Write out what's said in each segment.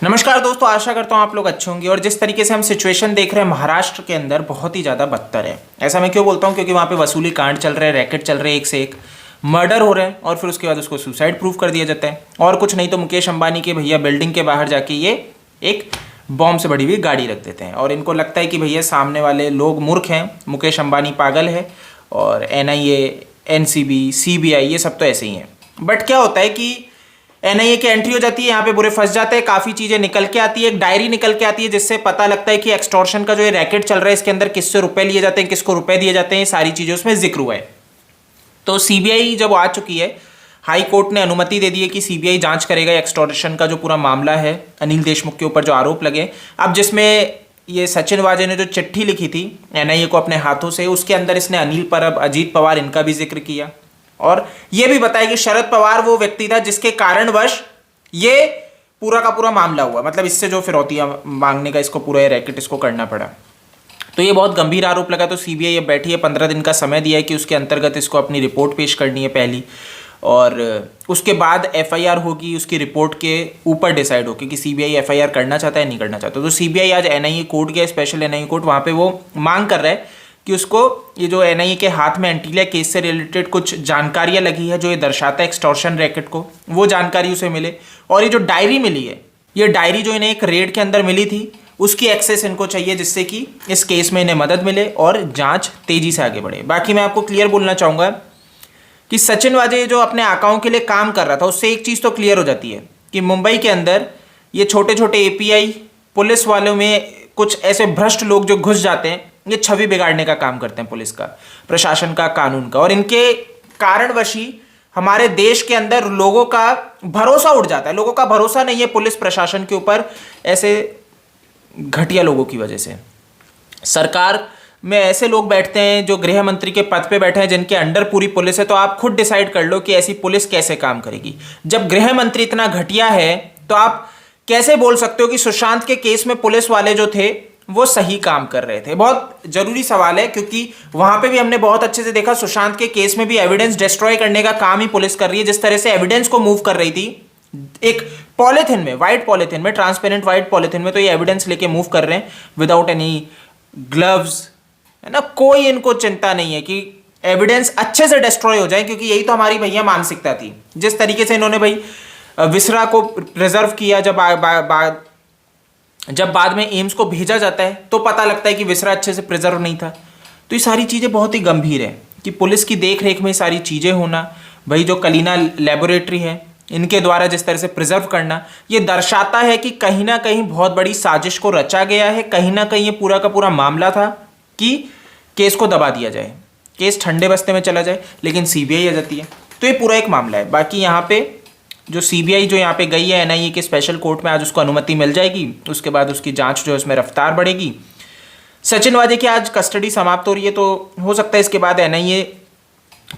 नमस्कार दोस्तों, आशा करता हूँ आप लोग अच्छे होंगे। और जिस तरीके से हम सिचुएशन देख रहे हैं महाराष्ट्र के अंदर, बहुत ही ज़्यादा बदतर है। ऐसा मैं क्यों बोलता हूँ? क्योंकि वहाँ पे वसूली कांड चल रहे हैं, रैकेट चल रहे हैं, एक से एक मर्डर हो रहे हैं और फिर उसके बाद उसको सुसाइड प्रूफ कर दिया जाता है। और कुछ नहीं तो मुकेश अंबानी के भैया बिल्डिंग के बाहर जाके ये एक बॉम्ब से भरी हुई गाड़ी रख देते हैं और इनको लगता है कि भैया सामने वाले लोग मूर्ख हैं, मुकेश अंबानी पागल है और NIA, NCB, CBI ये सब तो ऐसे ही हैं। बट क्या होता है कि NIA की एंट्री हो जाती है, यहाँ पे बुरे फंस जाते हैं, काफ़ी चीज़ें निकल के आती है, एक डायरी निकल के आती है जिससे पता लगता है कि एक्सटॉर्शन का जो ये रैकेट चल रहा है इसके अंदर किससे रुपए लिए जाते हैं, किसको रुपए दिए जाते हैं, सारी चीज़ें उसमें जिक्र हुआ है। तो CBI जब आ चुकी है, हाई कोर्ट ने अनुमति दे दी है कि CBI जांच करेगा एक्सटॉर्शन का जो पूरा मामला है, अनिल देशमुख के ऊपर जो आरोप लगे। अब जिसमें ये सचिन वाजे ने जो चिट्ठी लिखी थी NIA को अपने हाथों से, उसके अंदर इसने अनिल परब, अजीत पवार इनका भी जिक्र किया और यह भी बताया कि शरद पवार वो व्यक्ति था जिसके कारणवश ये पूरा का पूरा मामला हुआ, मतलब इससे जो फिरौतियां मांगने का इसको पूरा रैकेट इसको करना पड़ा। तो ये बहुत गंभीर आरोप लगा। तो CBI अब बैठी है, 15 दिन का समय दिया है कि उसके अंतर्गत इसको अपनी रिपोर्ट पेश करनी है पहली, और उसके बाद FIR होगी, उसकी रिपोर्ट के ऊपर डिसाइड होगी कि CBI FIR करना चाहता है नहीं करना चाहता। तो CBI आज NIA कोर्ट गया, स्पेशल NIA कोर्ट, वहाँ पे वो मांग कर रहा है कि उसको ये जो NIA के हाथ में एंटीलिया केस से रिलेटेड कुछ जानकारियाँ लगी है जो ये दर्शाता है एक्सटॉर्शन रैकेट को, वो जानकारी उसे मिले। और ये जो डायरी मिली है, ये डायरी जो इन्हें एक रेड के अंदर मिली थी, उसकी एक्सेस इनको चाहिए जिससे कि इस केस में इन्हें मदद मिले और जांच तेजी से आगे बढ़े। बाकी मैं आपको क्लियर बोलना चाहूँगा कि सचिन वाजे जो अपने आकाओं के लिए काम कर रहा था, उससे एक चीज़ तो क्लियर हो जाती है कि मुंबई के अंदर ये छोटे छोटे API पुलिस वालों में कुछ ऐसे भ्रष्ट लोग जो घुस जाते हैं, ये छवि बिगाड़ने का काम करते हैं पुलिस का, प्रशासन का, कानून का, और इनके कारणवश ही हमारे देश के अंदर लोगों का भरोसा उठ जाता है। लोगों का भरोसा नहीं है पुलिस प्रशासन के ऊपर, ऐसे घटिया लोगों की वजह से। सरकार में ऐसे लोग बैठते हैं जो गृह मंत्री के पद पे बैठे हैं, जिनके अंडर पूरी पुलिस है। तो आप खुद डिसाइड कर लो कि ऐसी पुलिस कैसे काम करेगी। जब गृह मंत्री इतना घटिया है तो आप कैसे बोल सकते हो कि सुशांत के केस में पुलिस वाले जो थे वो सही काम कर रहे थे? बहुत जरूरी सवाल है, क्योंकि वहां पे भी हमने बहुत अच्छे से देखा, सुशांत के केस में भी एविडेंस डिस्ट्रॉय करने का काम ही पुलिस कर रही है। जिस तरह से एविडेंस को मूव कर रही थी एक पॉलिथिन में, व्हाइट पॉलिथिन में, ट्रांसपेरेंट व्हाइट पॉलिथिन में, तो ये एविडेंस लेके मूव कर रहे हैं विदाउट एनी ग्लव्स, है ना। कोई इनको चिंता नहीं है कि एविडेंस अच्छे से डिस्ट्रॉय हो जाए, क्योंकि यही तो हमारी भैया मानसिकता थी। जिस तरीके से इन्होंने भाई विसरा को प्रिजर्व किया, जब बाद में एम्स को भेजा जाता है तो पता लगता है कि विसरा अच्छे से प्रिजर्व नहीं था। तो ये सारी चीज़ें बहुत ही गंभीर है कि पुलिस की देख रेख में सारी चीज़ें होना, भाई जो कलीना लेबोरेटरी है इनके द्वारा जिस तरह से प्रिजर्व करना, ये दर्शाता है कि कहीं ना कहीं बहुत बड़ी साजिश को रचा गया है। कहीं ना कहीं ये पूरा का पूरा मामला था कि केस को दबा दिया जाए, केस ठंडे बस्ते में चला जाए, लेकिन CBI आ जाती है। तो ये पूरा एक मामला है। बाकी यहाँ पे जो CBI जो यहाँ पे गई है NIA के स्पेशल कोर्ट में, आज उसको अनुमति मिल जाएगी, उसके बाद उसकी जांच जो है उसमें रफ्तार बढ़ेगी। सचिन वाजे की आज कस्टडी समाप्त हो रही है, तो हो सकता है इसके बाद NIA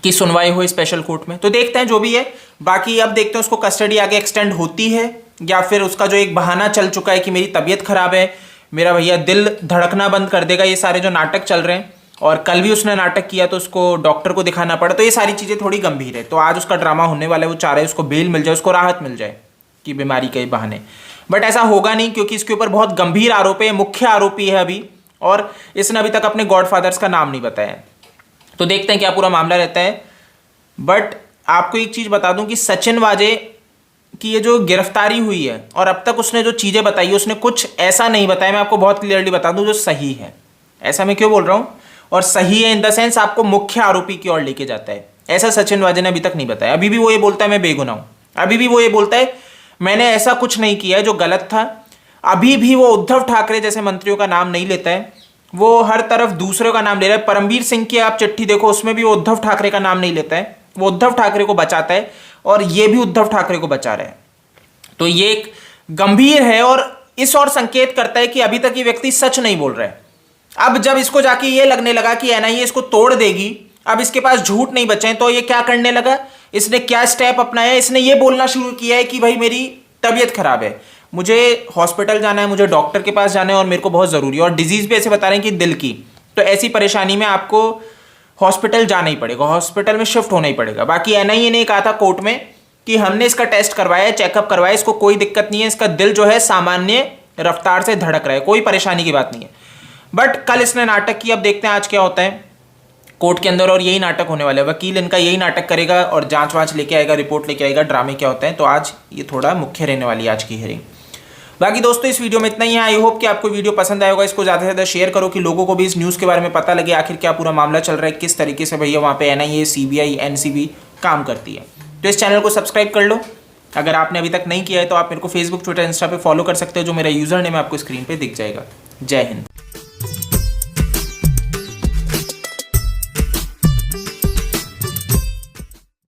की सुनवाई हो स्पेशल कोर्ट में। तो देखते हैं जो भी है। बाकी अब देखते हैं उसको कस्टडी आगे एक्सटेंड होती है या फिर उसका जो एक बहाना चल चुका है कि मेरी तबीयत खराब है, मेरा भैया दिल धड़कना बंद कर देगा, ये सारे जो नाटक चल रहे हैं, और कल भी उसने नाटक किया तो उसको डॉक्टर को दिखाना पड़ा, तो ये सारी चीज़ें थोड़ी गंभीर है। तो आज उसका ड्रामा होने वाला है, वो चाह रहे हैं उसको बेल मिल जाए, उसको राहत मिल जाए कि बीमारी के बहाने। बट ऐसा होगा नहीं, क्योंकि इसके ऊपर बहुत गंभीर आरोप है, मुख्य आरोपी है अभी, और इसने अभी तक अपने गॉडफादर्स का नाम नहीं बताया। तो देखते हैं क्या पूरा मामला रहता है। बट आपको एक चीज़ बता दूं कि सचिन वाजे की ये जो गिरफ्तारी हुई है और अब तक उसने जो चीज़ें बताई है, उसने कुछ ऐसा नहीं बताया, मैं आपको बहुत क्लियरली बता दूं, जो सही है। ऐसा मैं क्यों बोल रहा हूं? और सही है इन द सेंस आपको मुख्य आरोपी की ओर लेके जाता है। ऐसा सचिन वाजे ने अभी तक नहीं बताया। अभी भी वो ये बोलता है मैं बेगुनाह हूं, अभी भी वो ये बोलता है मैंने ऐसा कुछ नहीं किया है जो गलत था। अभी भी वो उद्धव ठाकरे जैसे मंत्रियों का नाम नहीं लेता है, वो हर तरफ दूसरों का नाम ले रहा है। परमवीर सिंह की आप चिट्ठी देखो, उसमें भी वो उद्धव ठाकरे का नाम नहीं लेता है, वो उद्धव ठाकरे को बचाता है, और ये भी उद्धव ठाकरे को बचा रहा है। तो ये एक गंभीर है और इस ओर संकेत करता है कि अभी तक ये व्यक्ति सच नहीं बोल रहा है। अब जब इसको जाके ये लगने लगा कि NIA इसको तोड़ देगी, अब इसके पास झूठ नहीं बचे, तो ये क्या करने लगा, इसने क्या स्टेप अपनाया, इसने ये बोलना शुरू किया है कि भाई मेरी तबीयत खराब है, मुझे हॉस्पिटल जाना है, मुझे डॉक्टर के पास जाना है और मेरे को बहुत ज़रूरी है, और डिजीज़ भी ऐसे बता रहे हैं कि दिल की, तो ऐसी परेशानी में आपको हॉस्पिटल जाना ही पड़ेगा, हॉस्पिटल में शिफ्ट होना ही पड़ेगा। बाकी NIA ने कहा था कोर्ट में कि हमने इसका टेस्ट करवाया, चेकअप करवाया, इसको कोई दिक्कत नहीं है, इसका दिल जो है सामान्य रफ्तार से धड़क रहा है, कोई परेशानी की बात नहीं है। बट कल इसने नाटक किया, अब देखते हैं आज क्या होता है कोर्ट के अंदर। और यही नाटक होने वाला है, वकील इनका यही नाटक करेगा और जांच वांच लेके आएगा, रिपोर्ट लेके आएगा, ड्रामे क्या होते हैं। तो आज ये थोड़ा मुख्य रहने वाली है आज की हियरिंग। बाकी दोस्तों इस वीडियो में इतना ही है। आई होप कि आपको वीडियो पसंद आया होगा। इसको ज़्यादा से ज़्यादा शेयर करो कि लोगों को भी इस न्यूज़ के बारे में पता लगे, आखिर क्या पूरा मामला चल रहा है, किस तरीके से भैया वहाँ पे NIA, CBI, NCB काम करती है। तो इस चैनल को सब्सक्राइब कर लो अगर आपने अभी तक नहीं किया है। तो आप मेरे को फेसबुक, ट्विटर, इंस्टा पे फॉलो कर सकते हो, जो मेरा यूजर नेम आपको स्क्रीन पे दिख जाएगा। जय हिंद।